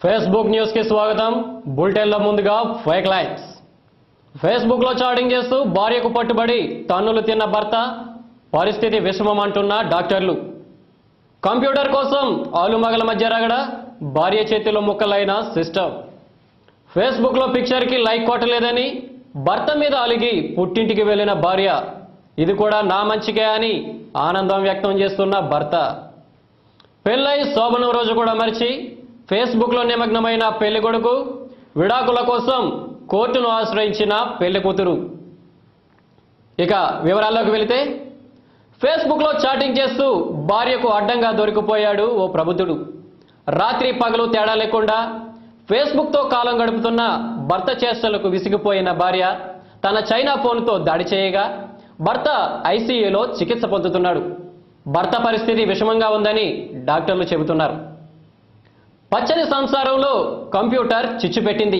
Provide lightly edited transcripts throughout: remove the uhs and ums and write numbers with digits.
Facebook news కి స్వాగతం. బులెటిన్ల ముందుగా ఫేక్ లైన్స్. ఫేస్బుక్ లో చాటింగ్ చేస్తూ భార్యకు పట్టుబడి తన్నులు తిన్న భర్త, పరిస్థితి విషమం అంటున్న డాక్టర్లు. కంప్యూటర్ కోసం ఆలుమగల మధ్య రగడ, భార్య చేతిలో ముక్కలైన సిస్టమ్. ఫేస్బుక్ లో పిక్చర్ కి లైక్ కొట్టలేదని భర్త మీద అలిగి పుట్టింటికి వెళ్లిన భార్య, ఇది కూడా నా మంచికే అని ఆనందం వ్యక్తం చేస్తున్న భర్త. పెళ్ళై శోభనం రోజు కూడా మరిచి ఫేస్బుక్లో నిమగ్నమైన పెళ్లి కొడుకు, విడాకుల కోసం కోర్టును ఆశ్రయించిన పెళ్లి కూతురు. ఇక వివరాల్లోకి వెళితే, ఫేస్బుక్లో చాటింగ్ చేస్తూ భార్యకు అడ్డంగా దొరికిపోయాడు ఓ ప్రబుద్ధుడు. రాత్రి పగలు తేడా లేకుండా ఫేస్బుక్తో కాలం గడుపుతున్న భర్త చేష్టలకు విసిగిపోయిన భార్య తన చైనా ఫోన్తో దాడి చేయగా భర్త ఐసీయూలో చికిత్స పొందుతున్నాడు. భర్త పరిస్థితి విషమంగా ఉందని డాక్టర్లు చెబుతున్నారు. పచ్చని సంసారంలో కంప్యూటర్ చిచ్చు పెట్టింది.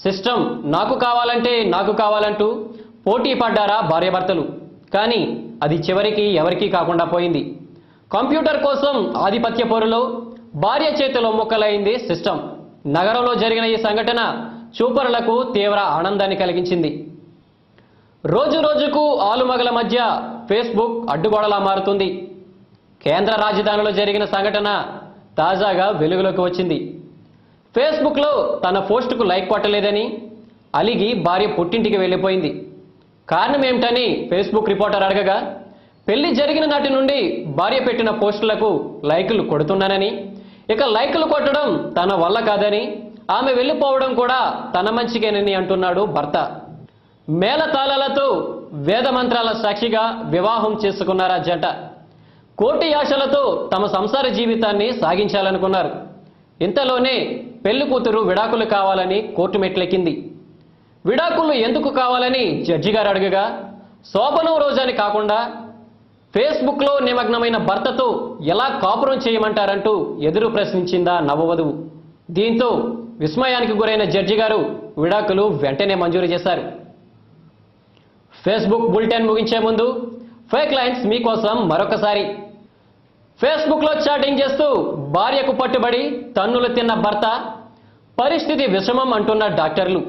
సిస్టమ్ నాకు కావాలంటే నాకు కావాలంటూ పోటీ పడ్డారా భార్యాభర్తలు. కానీ అది చివరికి ఎవరికీ కాకుండా పోయింది. కంప్యూటర్ కోసం ఆధిపత్య పోరులో భార్య చేతిలో ముక్కలైంది సిస్టమ్. నగరంలో జరిగిన ఈ సంఘటన చూపరులకు తీవ్ర ఆనందాన్ని కలిగించింది. రోజు రోజుకు ఆలుమగల మధ్య ఫేస్బుక్ అడ్డుగోడలా మారుతుంది. కేంద్ర రాజధానిలో జరిగిన సంఘటన తాజాగా వెలుగులోకి వచ్చింది. ఫేస్బుక్లో తన పోస్టుకు లైక్ కొట్టలేదని అలిగి భార్య పుట్టింటికి వెళ్ళిపోయింది. కారణం ఏమిటని ఫేస్బుక్ రిపోర్టర్ అడగగా, పెళ్లి జరిగిన నాటి నుండి భార్య పెట్టిన పోస్టులకు లైకులు కొడుతున్నానని, ఇక లైకులు కొట్టడం తన వల్ల కాదని, ఆమె వెళ్ళిపోవడం కూడా తన మంచికేనని అంటున్నాడు భర్త. మేళతాళాలతో వేద మంత్రాల సాక్షిగా వివాహం చేసుకున్నారా జంట. కోటి ఆశలతో తమ సంసార జీవితాన్ని సాగించాలనుకున్నారు. ఇంతలోనే పెళ్లి కూతురు విడాకులు కావాలని కోర్టు మెట్లెక్కింది. విడాకులు ఎందుకు కావాలని జడ్జి గారు అడగగా, శోభనం రోజని కాకుండా ఫేస్బుక్లో నిమగ్నమైన భర్తతో ఎలా కాపురం చేయమంటారంటూ ఎదురు ప్రశ్నించిందా నవవధువు. దీంతో విస్మయానికి గురైన జడ్జి గారు విడాకులు వెంటనే మంజూరు చేశారు. ఫేస్బుక్ బులెటిన్ ముగించే ముందు ఫేక్ లైన్స్ మీకోసం మరొకసారి. ఫేస్బుక్లో చాటింగ్ చేస్తూ భార్యకు పట్టుబడి తన్నులు తిన్న భర్త, పరిస్థితి విషమం అంటున్న డాక్టర్లు.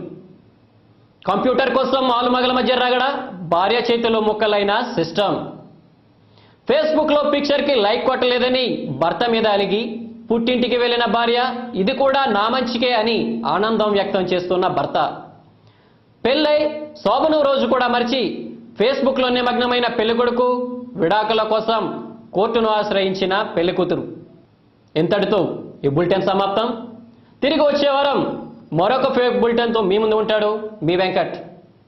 కంప్యూటర్ కోసం ఆలుమగల మధ్య రగడ, భార్య చేతిలో ముక్కలైన సిస్టమ్. ఫేస్బుక్లో పిక్చర్కి లైక్ కొట్టలేదని భర్త మీద అలిగి పుట్టింటికి వెళ్లిన భార్య, ఇది కూడా నా మంచికే అని ఆనందం వ్యక్తం చేస్తున్న భర్త. పెళ్ళై శోభనం రోజు కూడా మరిచి ఫేస్బుక్లో నిమగ్నమైన పెళ్లికొడుకు, విడాకుల కోసం కోర్టును ఆశ్రయించిన పెళ్లి కూతురు. ఇంతటితో ఈ బులెటిన్ సమాప్తం. తిరిగి వచ్చే వారం మరొక ఫేక్ బులెటిన్తో మీ ముందు ఉంటాడు మీ వెంకట్.